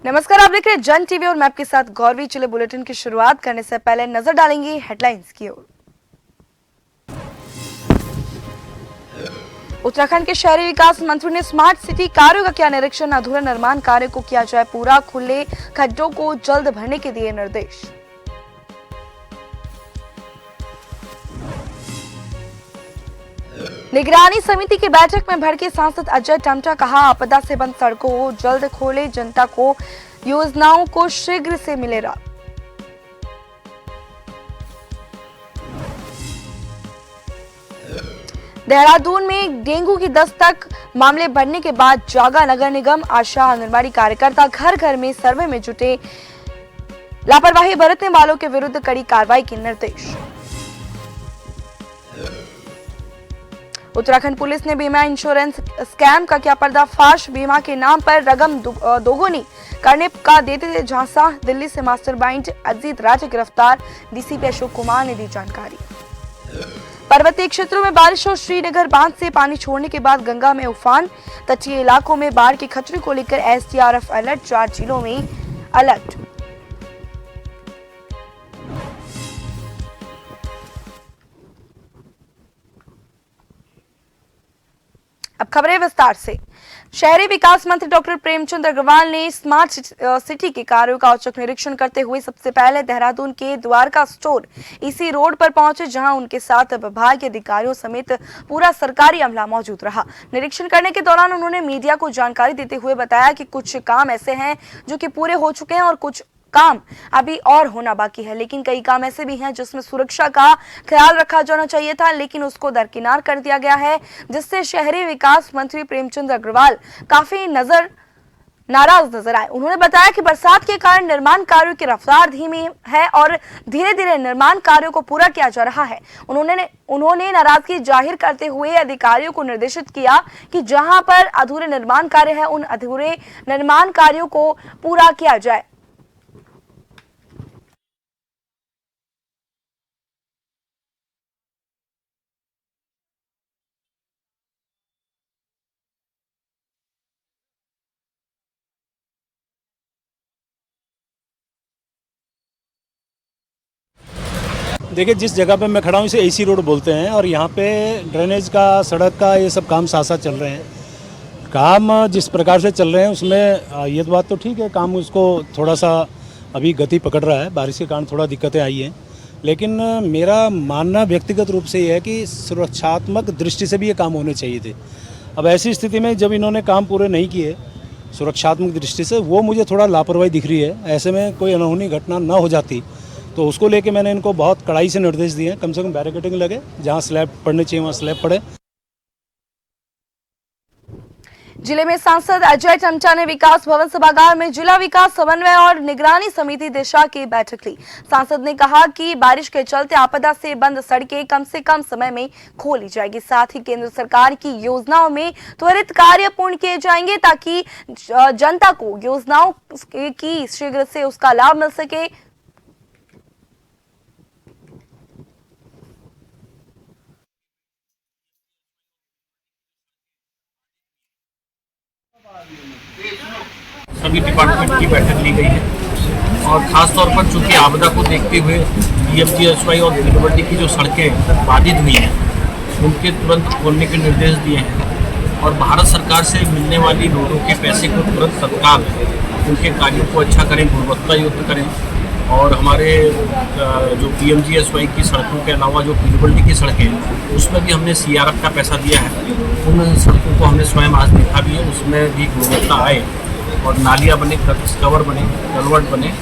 नमस्कार, आप देख रहे हैं जन टीवी और मैं आपके साथ गौरवी। चले बुलेटिन की शुरुआत करने से पहले नजर डालेंगे हेडलाइंस की ओर। उत्तराखंड के शहरी विकास मंत्री ने स्मार्ट सिटी कार्यों का किया निरीक्षण। अधूरे निर्माण कार्य को किया जाए पूरा, खुले खड्डों को जल्द भरने के दिए निर्देश। निगरानी समिति की बैठक में भड़के सांसद अजय टमटा। कहा, आपदा से बंद सड़कों को जल्द खोले, जनता को योजनाओं को शीघ्र से मिले राहत। देहरादून में डेंगू की दस्तक, मामले बढ़ने के बाद जागा नगर निगम। आशा आंगनबाड़ी कार्यकर्ता घर घर में सर्वे में जुटे। लापरवाही बरतने वालों के विरुद्ध कड़ी कार्रवाई के निर्देश। उत्तराखंड पुलिस ने बीमा इंश्योरेंस स्कैम का किया पर्दाफाश। बीमा के नाम पर रकम दोगुनी करने का देते थे झांसा। दिल्ली से मास्टरमाइंड अजीत राज गिरफ्तार, डीसीपी अशोक कुमार ने दी जानकारी। पर्वतीय क्षेत्रों में बारिश और श्रीनगर बांध से पानी छोड़ने के बाद गंगा में उफान। तटीय इलाकों में बाढ़ के खतरे को लेकर एसडीआरएफ अलर्ट, 4 जिलों में अलर्ट। अब खबरें विस्तार से। शहरी विकास मंत्री डॉक्टर प्रेमचंद अग्रवाल ने स्मार्ट सिटी के कार्यों का औचक निरीक्षण करते हुए सबसे पहले देहरादून के द्वारका स्टोर इसी रोड पर पहुंचे, जहां उनके साथ विभाग के अधिकारियों समेत पूरा सरकारी अमला मौजूद रहा। निरीक्षण करने के दौरान उन्होंने मीडिया को जानकारी देते हुए बताया कि कुछ काम ऐसे हैं जो कि पूरे हो चुके हैं और कुछ काम अभी और होना बाकी है, लेकिन कई काम ऐसे भी हैं जिसमें सुरक्षा का ख्याल रखा जाना चाहिए था, लेकिन उसको दरकिनार कर दिया गया है, जिससे शहरी विकास मंत्री प्रेमचंद अग्रवाल काफी नाराज नजर आए। उन्होंने बताया कि बरसात के कारण निर्माण कार्यों की रफ्तार धीमी है और धीरे धीरे निर्माण कार्यों को पूरा किया जा रहा है। उन्होंने नाराजगी जाहिर करते हुए अधिकारियों को निर्देशित किया कि जहां पर अधूरे निर्माण कार्य है, उन अधूरे निर्माण कार्यों को पूरा किया जाए। देखिए, जिस जगह पे मैं खड़ा हूँ इसे एसी रोड बोलते हैं और यहाँ पे ड्रेनेज का, सड़क का, ये सब काम साथ साथ चल रहे हैं। काम जिस प्रकार से चल रहे हैं उसमें ये बात तो ठीक है, काम उसको थोड़ा सा अभी गति पकड़ रहा है। बारिश के कारण थोड़ा दिक्कतें आई हैं, लेकिन मेरा मानना व्यक्तिगत रूप से ये है कि सुरक्षात्मक दृष्टि से भी ये काम होने चाहिए थे। अब ऐसी स्थिति में जब इन्होंने काम पूरे नहीं किए सुरक्षात्मक दृष्टि से, वो मुझे थोड़ा लापरवाही दिख रही है। ऐसे में कोई अनहोनी घटना ना हो जाती तो उसको लेके मैंने इनको बहुत कड़ाई से निर्देश दिए हैं। कम से कम बैरिकेडिंग लगे, जहां स्लैब पड़ने चाहिए वहां स्लैब पड़े। जिले में सांसद अजय टमटा ने विकास भवन सभागार में जिला विकास समन्वय और निगरानी समिति दिशा की बैठक ली। सांसद ने कहा कि बारिश के चलते आपदा से बंद सड़कें कम से कम समय में खोली जाएगी। साथ ही केंद्र सरकार की योजनाओं में त्वरित कार्य पूर्ण किए जाएंगे ताकि जनता को योजनाओं की शीघ्र से उसका लाभ मिल सके। सभी डिपार्टमेंट की बैठक ली गई है और ख़ास तौर पर चूंकि आपदा को देखते हुए पीएमजीएसवाई और पीडब्ल्यूडी की जो सड़कें बाधित हुई हैं उनके तुरंत खोलने के निर्देश दिए हैं और भारत सरकार से मिलने वाली लोगों के पैसे को तुरंत तत्काल उनके कार्यों को अच्छा करें, गुणवत्ता युक्त करें। और हमारे जो पीएमजीएसवाई की सड़कों के अलावा जो पीडब्ल्यूडी की सड़कें उसमें भी हमने सीआरएफ का पैसा दिया है। उन सड़कों को हमने स्वयं आज देखा भी है, उसमें भी गुणवत्ता आए और नालियाँ बने, कवर बने, कलवर्ट बने।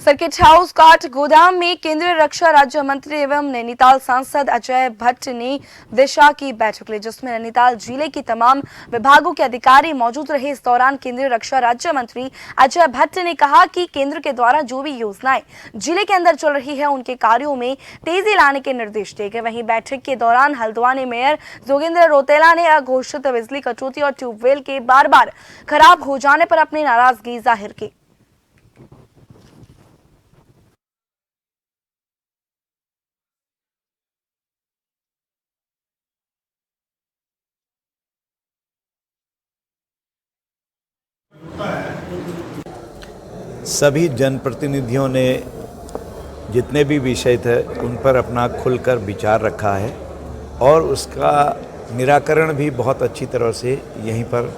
सर्किट हाउस काठ गोदाम में केंद्रीय रक्षा राज्य मंत्री एवं नैनीताल सांसद अजय भट्ट ने दिशा की बैठक ली, जिसमें नैनीताल जिले के तमाम विभागों के अधिकारी मौजूद रहे। इस दौरान केंद्रीय रक्षा राज्य मंत्री अजय भट्ट ने कहा कि केंद्र के द्वारा जो भी योजनाएं जिले के अंदर चल रही है उनके कार्यों में तेजी लाने के निर्देश दिए गए। वहीं बैठक के दौरान हल्द्वानी मेयर जोगेंद्र रोतेला ने अघोषित बिजली कटौती और ट्यूबवेल के बार बार खराब हो जाने पर अपनी नाराजगी जाहिर की। सभी जनप्रतिनिधियों ने जितने भी विषय थे उन पर अपना खुलकर विचार रखा है और उसका निराकरण भी बहुत अच्छी तरह से यहीं पर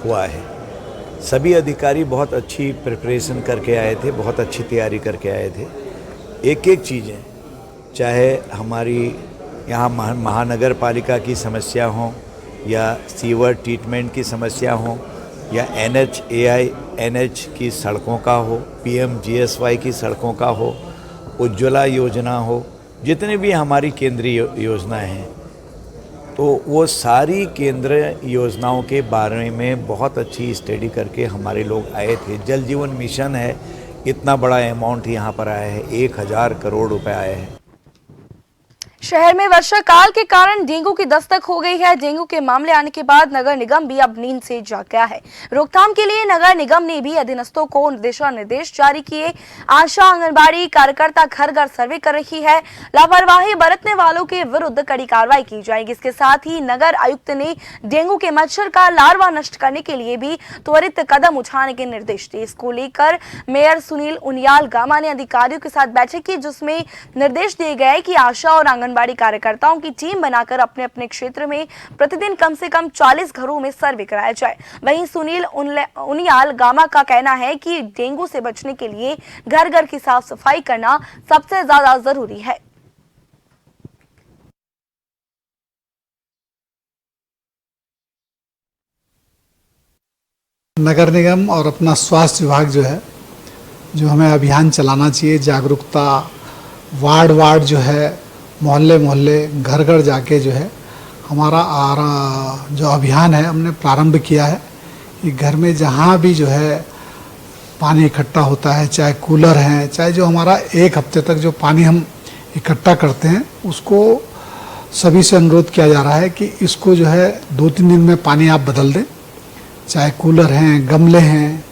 हुआ है। सभी अधिकारी बहुत अच्छी प्रिपरेशन करके आए थे, बहुत अच्छी तैयारी करके आए थे। एक एक चीज़ें, चाहे हमारी यहाँ महानगर पालिका की समस्या हो या सीवर ट्रीटमेंट की समस्या हो या NH की सड़कों का हो, PMGSY की सड़कों का हो, उज्ज्वला योजना हो, जितनी भी हमारी केंद्रीय योजनाएं हैं, तो वो सारी केंद्रीय योजनाओं के बारे में बहुत अच्छी स्टडी करके हमारे लोग आए थे। जल जीवन मिशन है, इतना बड़ा अमाउंट यहाँ पर आया है, 1000 करोड़ रुपए आए हैं। शहर में वर्षा काल के कारण डेंगू की दस्तक हो गई है। डेंगू के मामले आने के बाद नगर निगम भी अब नींद से जाग गया है। रोकथाम के लिए नगर निगम ने भी अधीनस्थों को दिशा निर्देश जारी किए। आशा आंगनबाड़ी कार्यकर्ता घर घर सर्वे कर रही है। लापरवाही बरतने वालों के विरुद्ध कड़ी कार्रवाई की जाएगी। इसके साथ ही नगर आयुक्त ने डेंगू के मच्छर का लार्वा नष्ट करने के लिए भी त्वरित कदम उठाने के निर्देश दिए। इसको लेकर मेयर सुनील उनियाल गामा ने अधिकारियों के साथ बैठक की, जिसमें निर्देश दिए गए कि आशा और आंगनबाड़ी कार्यकर्ताओं की टीम बनाकर अपने अपने क्षेत्र में प्रतिदिन कम से कम 40 घरों में सर्वे कराया जाए। वहीं सुनील उनियाल गामा का कहना है कि डेंगू से बचने के लिए घर घर की साफ सफाई करना सबसे ज्यादा जरूरी है। नगर निगम और अपना स्वास्थ्य विभाग जो हमें अभियान चलाना चाहिए, जागरूकता वार्ड वार्ड जो है, मोहल्ले मोहल्ले, घर घर जाके जो है हमारा जो अभियान है हमने प्रारंभ किया है कि घर में जहाँ भी जो है पानी इकट्ठा होता है, चाहे कूलर हैं, चाहे जो हमारा 1 हफ्ते तक जो पानी हम इकट्ठा करते हैं, उसको सभी से अनुरोध किया जा रहा है कि इसको जो है 2-3 दिन में पानी आप बदल दें। चाहे कूलर हैं, गमले हैं,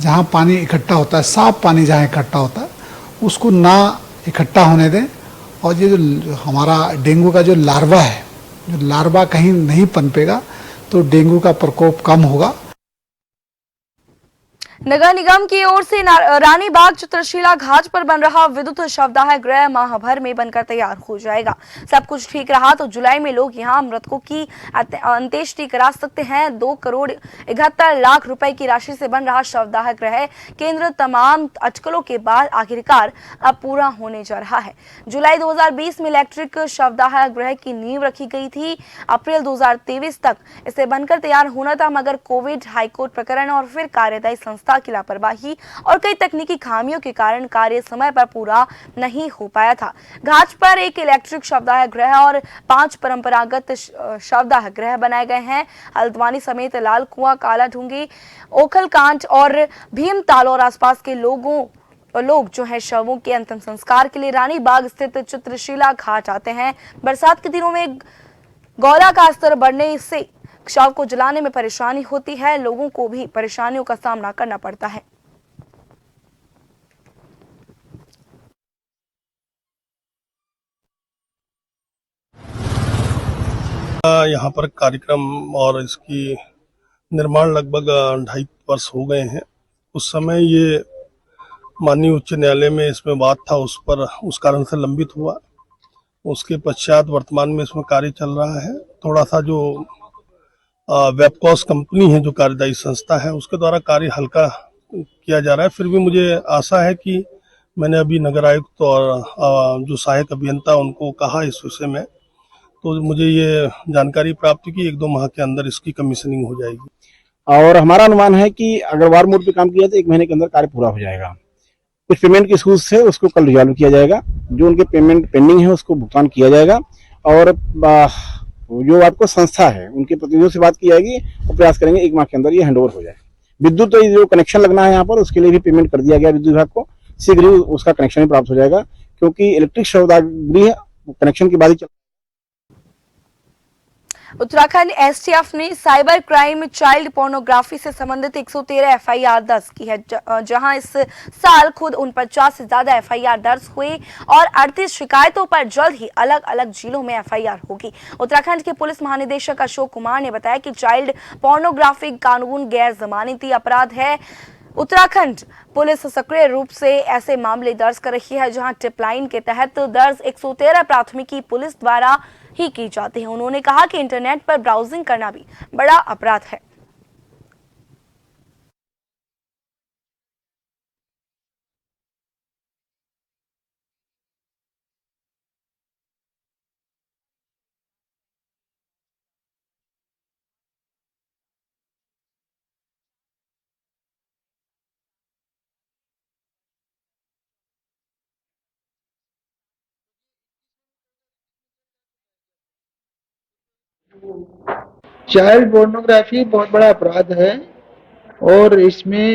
जहाँ पानी इकट्ठा होता है, साफ पानी जहाँ इकट्ठा होता है उसको ना इकट्ठा होने दें। और ये जो हमारा डेंगू का जो लार्वा है, जो लार्वा कहीं नहीं पनपेगा तो डेंगू का प्रकोप कम होगा। नगर निगम की ओर से रानी बाग चित्रशिला घाट पर बन रहा विद्युत शवदाह गृह माह भर में बनकर तैयार हो जाएगा। सब कुछ ठीक रहा तो जुलाई में लोग यहां मृतकों की अंत्येष्टि करा सकते हैं। 2 करोड़ 71 लाख रुपए की राशि से बन रहा शवदाह गृह केंद्र तमाम अटकलों के बाद आखिरकार अब पूरा होने जा रहा है। जुलाई 2020 में इलेक्ट्रिक शवदाह गृह की नींव रखी गई थी। अप्रैल 2023 तक इसे बनकर तैयार होना था, मगर कोविड, हाईकोर्ट प्रकरण और फिर कार्यदायी संस्था की लापरवाही और कई तकनीकी खामियों के कारण कार्य समय पर पूरा नहीं हो पाया था। घाट पर एक इलेक्ट्रिक शवदाह गृह और 5 परंपरागत शवदाह गृह बनाए गए हैं। हल्द्वानी समेत लाल कुआं, काला ढूंगी, ओखलकांट और भीमताल और आसपास के लोग जो है शवों के अंतिम संस्कार के लिए रानी बाग स्थित चित्रशिला घाट आते हैं। बरसात के दिनों में गौला का स्तर बढ़ने से शव को जलाने में परेशानी होती है। लोगों को भी परेशानियों का सामना करना पड़ता है। यहाँ पर कार्यक्रम और इसकी निर्माण लगभग 2.5 वर्ष हो गए हैं। उस समय ये माननीय उच्च न्यायालय में इसमें बात था, उस कारण से लंबित हुआ। उसके पश्चात वर्तमान में इसमें कार्य चल रहा है। थोड़ा सा जो वेबकॉस कंपनी है, जो कार्यदायी संस्था है, उसके द्वारा कार्य हल्का किया जा रहा है। फिर भी मुझे आशा है कि मैंने अभी नगर आयुक्त और जो सहायक अभियंता उनको कहा इस विषय में, तो मुझे ये जानकारी प्राप्त की 1-2 माह के अंदर इसकी कमीशनिंग हो जाएगी। और हमारा अनुमान है कि अगर वार मोड पे काम किया तो 1 महीने के अंदर कार्य पूरा हो जाएगा। कुछ पेमेंट के इशूज थे उसको कल रिजॉल्व किया जाएगा, जो उनके पेमेंट पेंडिंग है उसको भुगतान किया जाएगा और जो आपको संस्था है उनके प्रतिनिधियों से बात की जाएगी और प्रयास करेंगे 1 माह के अंदर ये हैंडओवर हो जाए। विद्युत तो जो कनेक्शन लगना है यहाँ पर उसके लिए भी पेमेंट कर दिया गया विद्युत विभाग को, शीघ्र ही उसका कनेक्शन भी प्राप्त हो जाएगा क्योंकि इलेक्ट्रिक शवदाह कनेक्शन के बाद ही उत्तराखंड एसटीएफ ने साइबर क्राइम चाइल्ड पोर्नोग्राफी से संबंधित 113 एफआईआर दर्ज की है, जहां इस साल खुद 49 से ज्यादा एफआईआर दर्ज हुए और 38 शिकायतों पर जल्द ही अलग अलग जिलों में एफआईआर होगी। उत्तराखंड के पुलिस महानिदेशक अशोक कुमार ने बताया कि चाइल्ड पोर्नोग्राफी कानून गैर जमानती अपराध है। उत्तराखंड पुलिस सक्रिय रूप से ऐसे मामले दर्ज कर रही है जहां टिप लाइन के तहत दर्ज 113 प्राथमिकी पुलिस द्वारा ही की जाती है। उन्होंने कहा कि इंटरनेट पर ब्राउजिंग करना भी बड़ा अपराध है। चाइल्ड पोर्नोग्राफी बहुत बड़ा अपराध है और इसमें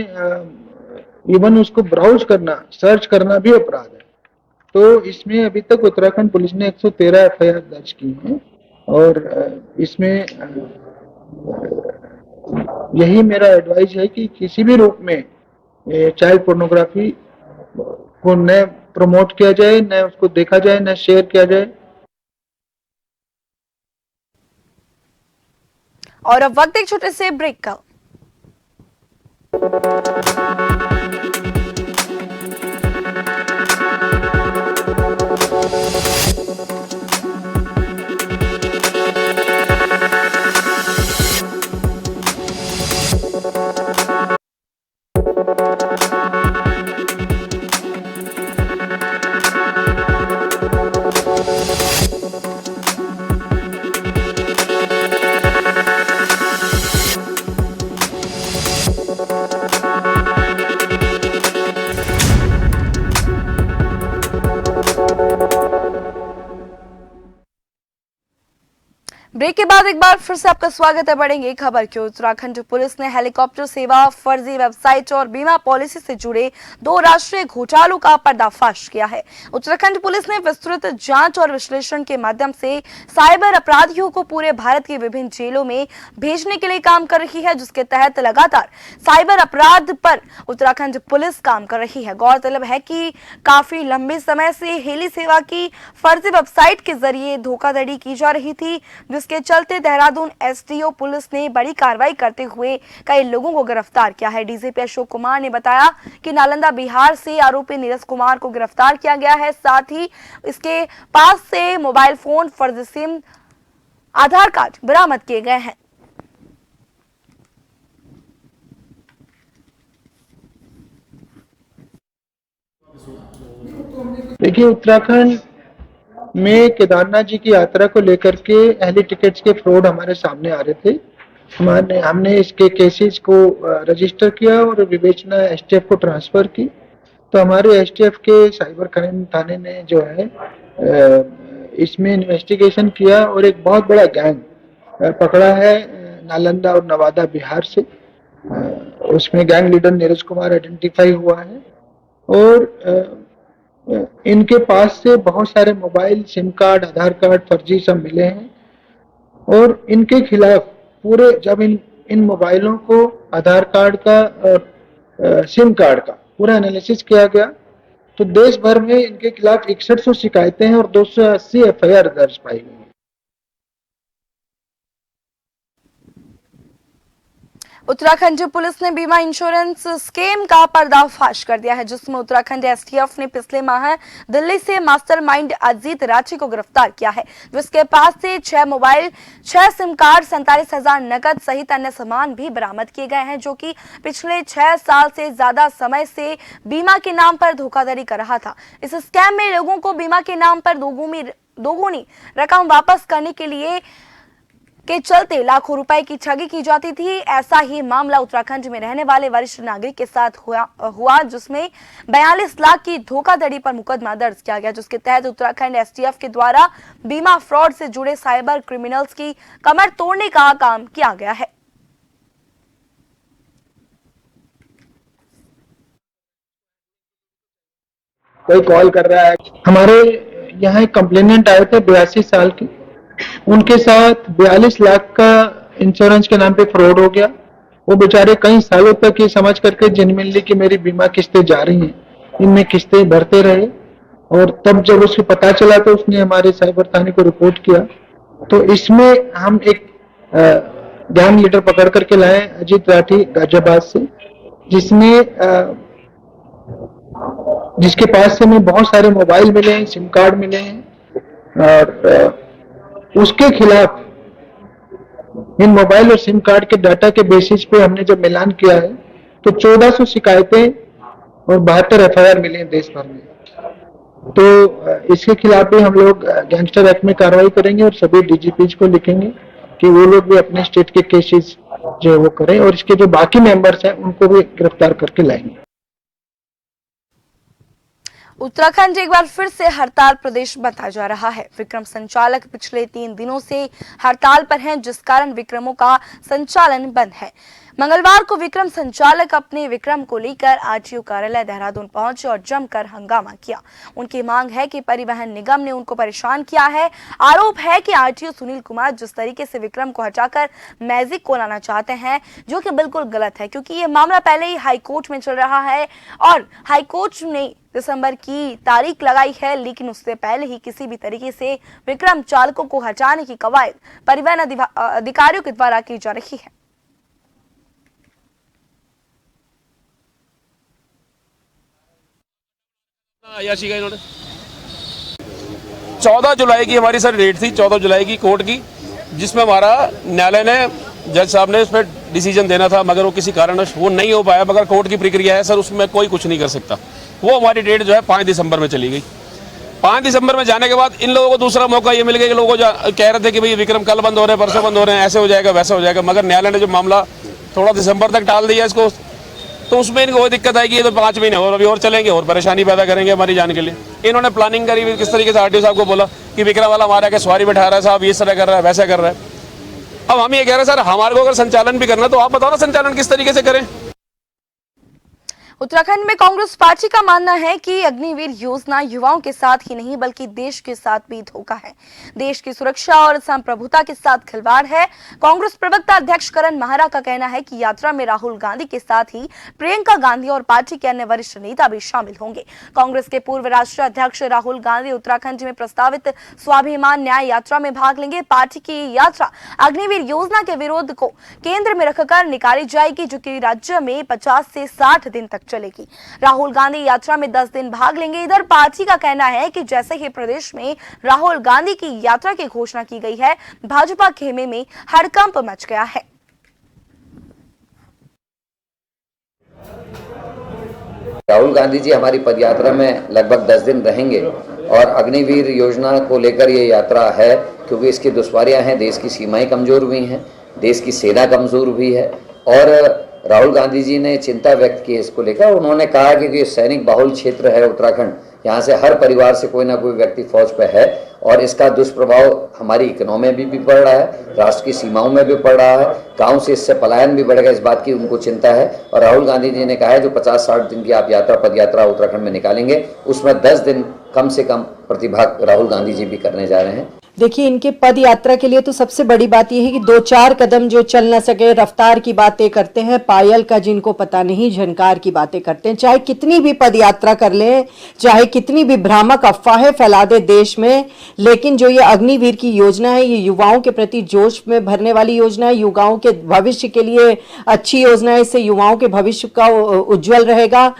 इवन उसको ब्राउज करना, सर्च करना भी अपराध है। तो इसमें अभी तक उत्तराखंड पुलिस ने 113 एफआईआर दर्ज की हैं और इसमें यही मेरा एडवाइस है कि किसी भी रूप में चाइल्ड पोर्नोग्राफी को न प्रमोट किया जाए, न उसको देखा जाए, न शेयर किया जाए। और अब वक्त एक छोटे से ब्रेक का। ब्रेक के बाद एक बार फिर से आपका स्वागत है। बढ़ेंगे खबर की। उत्तराखंड पुलिस ने हेलीकॉप्टर सेवा, फर्जी वेबसाइट और बीमा पॉलिसी से जुड़े 2 राष्ट्रीय घोटालों का पर्दाफाश किया है। उत्तराखंड पुलिस ने विस्तृत जांच और विश्लेषण के माध्यम से साइबर अपराधियों को पूरे भारत की विभिन्न जेलों में भेजने के लिए काम कर रही है, जिसके तहत लगातार साइबर अपराध पर उत्तराखंड पुलिस काम कर रही है। गौरतलब है कि काफी लंबे समय से हेली सेवा की फर्जी वेबसाइट के जरिए धोखाधड़ी की जा रही थी, जिसके चलते देहरादून एसडीओ पुलिस ने बड़ी कार्रवाई करते हुए कई लोगों को गिरफ्तार किया है। डीजीपी अशोक कुमार ने बताया कि नालंदा बिहार से आरोपी नीरज कुमार को गिरफ्तार किया गया है। साथ ही इसके पास से मोबाइल फोन, फर्जी सिम, आधार कार्ड बरामद किए गए हैं। देखिए, उत्तराखंड में केदारनाथ जी की यात्रा को लेकर के एहली टिकट्स के फ्रॉड हमारे सामने आ रहे थे। हमने इसके केसेस को रजिस्टर किया और विवेचना एसटीएफ को ट्रांसफर की। तो हमारे एसटीएफ के साइबर क्राइम थाने ने जो है इसमें इन्वेस्टिगेशन किया और एक बहुत बड़ा गैंग पकड़ा है नालंदा और नवादा बिहार से। उसमें gang leader Neeraj Kumar identify हुआ है और इनके पास से बहुत सारे मोबाइल, सिम कार्ड, आधार कार्ड फर्जी सब मिले हैं और इनके खिलाफ पूरे जब इन मोबाइलों को, आधार कार्ड का और सिम कार्ड का पूरा एनालिसिस किया गया तो देश भर में इनके खिलाफ 6100 शिकायतें हैं और 280 एफआईआर दर्ज पाई गई। उत्तराखंड पुलिस ने बीमा इंश्योरेंस स्कीम का पर्दाफाश कर दिया है, जिसमें उत्तराखंड एसटीएफ ने पिछले माह दिल्ली से मास्टरमाइंड अजीत राठी को गिरफ्तार किया है, जिसके पास से 6 मोबाइल, 6 सिम कार्ड, 47,000 नकद सहित अन्य सामान भी बरामद किए गए हैं, जो कि पिछले 6 साल से ज्यादा समय से बीमा के नाम पर धोखाधड़ी कर रहा था। इस स्कैम में लोगों को बीमा के नाम पर दोगुनी रकम वापस करने के लिए के चलते लाखों रुपए की ठगी की जाती थी। ऐसा ही मामला उत्तराखंड में रहने वाले वरिष्ठ नागरिक के साथ हुआ जिसमें 42 लाख की धोखाधड़ी पर मुकदमा दर्ज किया गया, जिसके तहत उत्तराखंड एसटीएफ के द्वारा बीमा फ्रॉड से जुड़े साइबर क्रिमिनल्स की कमर तोड़ने का काम किया गया है। कोई कॉल कर रहा है। हमारे यहाँ एक कंप्लेनेंट आए थे 82 साल के, उनके साथ 42 लाख का इंश्योरेंस के नाम पे फ्रॉड हो गया। वो बेचारे कई सालों तक ये समझ करके जेन्युइनली कि मेरी बीमा किस्तें जा रही हैं, इनमें किस्तें भरते रहे। और तब जब उसको पता चला तो उसने हमारे साइबर थाने को रिपोर्ट किया। तो इसमें हम एक गैंग लीडर पकड़ करके लाए, अजीत राठी गाजियाबाद से, जिसके पास से हमें बहुत सारे मोबाइल मिले हैं, सिम कार्ड मिले हैं और उसके खिलाफ इन मोबाइल और सिम कार्ड के डाटा के बेसिस पे हमने जब मिलान किया है तो 1400 शिकायतें और 72 एफआईआर मिले हैं देश भर में। तो इसके खिलाफ भी हम लोग गैंगस्टर एक्ट में कार्रवाई करेंगे और सभी डीजीपीज को लिखेंगे कि वो लोग भी अपने स्टेट के केसेस जो है वो करें और इसके जो बाकी मेंबर्स हैं उनको भी गिरफ्तार करके लाएंगे। उत्तराखंड एक बार फिर से हड़ताल प्रदेश बनता जा रहा है। विक्रम संचालक पिछले 3 दिनों से हड़ताल पर हैं, जिस कारण विक्रमों का संचालन बंद है। मंगलवार को विक्रम संचालक अपने विक्रम को लेकर आरटीओ कार्यालय देहरादून पहुंचे और जमकर हंगामा किया। उनकी मांग है कि परिवहन निगम ने उनको परेशान किया है। आरोप है कि आरटीओ सुनील कुमार जिस तरीके से विक्रम को हटाकर मैजिक को लाना चाहते हैं, जो कि बिल्कुल गलत है, क्योंकि ये मामला पहले ही हाईकोर्ट में चल रहा है और हाईकोर्ट ने दिसंबर की तारीख लगाई है, लेकिन उससे पहले ही किसी भी तरीके से विक्रम चालकों को हटाने की कवायद परिवहन अधिकारियों के द्वारा की जा रही है। याशी का इन्होंने 14 जुलाई की हमारी सर डेट थी, 14 जुलाई की कोर्ट की, जिसमें हमारा न्यायालय ने जज साहब ने उस पर डिसीजन देना था, मगर वो किसी कारणवश वो नहीं हो पाया। मगर कोर्ट की प्रक्रिया है सर, उसमें कोई कुछ नहीं कर सकता। वो हमारी डेट जो है 5 दिसंबर में चली गई। 5 दिसंबर में जाने के बाद इन लोगों को दूसरा मौका ये मिल गया कि लोगों को कह रहे थे कि भाई विक्रम कल बंद हो रहे हैं, परसों बंद हो रहे हैं, ऐसे हो जाएगा वैसा हो जाएगा। मगर न्यायालय ने जो मामला थोड़ा दिसंबर तक टाल दिया इसको, तो उसमें इनको वो दिक्कत आएगी, ये तो 5 महीने और अभी और चलेंगे और परेशानी पैदा करेंगे हमारी जान के लिए। इन्होंने प्लानिंग करी, किस तरीके से आरटीओ साहब को बोला कि विक्रम वाला हमारा के सवारी बैठा रहा है साहब, इस तरह कर रहा है वैसा कर रहा है। अब हम ये कह रहे हैं सर, हमारे को अगर संचालन भी करना तो आप बताओ ना संचालन किस तरीके से करें। उत्तराखंड में कांग्रेस पार्टी का मानना है कि अग्निवीर योजना युवाओं के साथ ही नहीं बल्कि देश के साथ भी धोखा है, देश की सुरक्षा और संप्रभुता के साथ खिलवाड़ है। कांग्रेस प्रवक्ता अध्यक्ष करण महारा का कहना है कि यात्रा में राहुल गांधी के साथ ही प्रियंका गांधी और पार्टी के अन्य वरिष्ठ नेता भी शामिल होंगे। कांग्रेस के पूर्व राष्ट्रीय अध्यक्ष राहुल गांधी उत्तराखंड में प्रस्तावित स्वाभिमान न्याय यात्रा में भाग लेंगे। पार्टी की यात्रा अग्निवीर योजना के विरोध को केंद्र में रखकर निकाली जाएगी, जो कि राज्य में 50 से 60 दिन तक चलेगी। राहुल गांधी यात्रा में 10 दिन भाग लेंगे। इधर पार्टी का कहना है कि जैसे ही प्रदेश में राहुल गांधी की यात्रा की घोषणा की गई है, भाजपा खेमे में हड़कंप मच गया है। राहुल गांधी जी हमारी पदयात्रा में लगभग 10 दिन रहेंगे और अग्निवीर योजना को लेकर ये यात्रा है, क्योंकि इसकी दुश्वारियां हैं, देश की सीमाएं कमजोर हुई हैं, देश की सेना कमजोर हुई है। और राहुल गांधी जी ने चिंता व्यक्त की इसको लेकर। उन्होंने कहा कि ये सैनिक बहुल क्षेत्र है उत्तराखंड, यहाँ से हर परिवार से कोई ना कोई व्यक्ति फौज पे है और इसका दुष्प्रभाव हमारी इकोनॉमी में भी पड़ रहा है, राष्ट्र की सीमाओं में भी पड़ रहा है, गांव से इससे पलायन भी बढ़ेगा, इस बात की उनको चिंता है। और राहुल गांधी जी ने कहा है जो 50-60 दिन की आप पद यात्रा उत्तराखंड में निकालेंगे, उसमें 10 दिन कम से कम प्रतिभाग राहुल गांधी जी भी करने जा रहे हैं। देखिए, इनके पद यात्रा के लिए तो सबसे बड़ी बात यह है कि 2-4 कदम जो चल ना सके, रफ्तार की बातें करते हैं, पायल का जिनको पता नहीं झनकार की बातें करते हैं। चाहे कितनी भी पद यात्रा कर लें, चाहे कितनी भी भ्रामक अफवाहें फैला दे देश में, लेकिन जो ये अग्निवीर की योजना है, ये युवाओं के प्रति जोश में भरने वाली योजना है, युवाओं के भविष्य के लिए अच्छी योजना है। इससे युवाओं के भविष्य का उज्जवल रहेगा।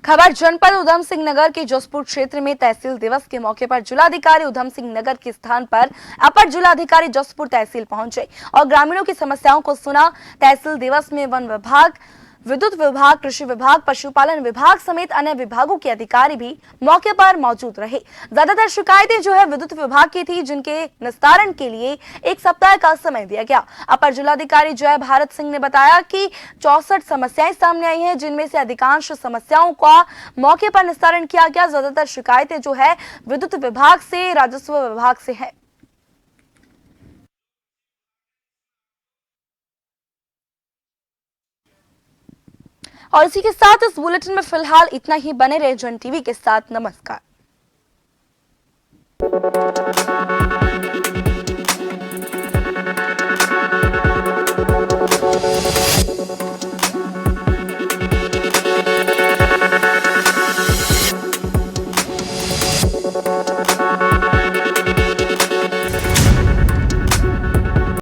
खबर जनपद उधम सिंह नगर के जसपुर क्षेत्र में तहसील दिवस के मौके पर जिलाधिकारी उधम सिंह नगर के स्थान पर अपर जिलाधिकारी जसपुर तहसील पहुंचे और ग्रामीणों की समस्याओं को सुना। तहसील दिवस में वन विभाग विद्युत विभाग, कृषि विभाग, पशुपालन विभाग समेत अन्य विभागों के अधिकारी भी मौके पर मौजूद रहे। ज्यादातर शिकायतें जो है विद्युत विभाग की थी, जिनके निस्तारण के लिए 1 सप्ताह का समय दिया गया। अपर जिलाधिकारी जय भारत सिंह ने बताया कि 64 समस्याएं सामने आई हैं, जिनमें से अधिकांश समस्याओं का मौके पर निस्तारण किया गया। ज्यादातर शिकायतें जो है विद्युत विभाग से, राजस्व विभाग से है। और इसी के साथ इस बुलेटिन में फिलहाल इतना ही। बने रहे जन टीवी के साथ। नमस्कार।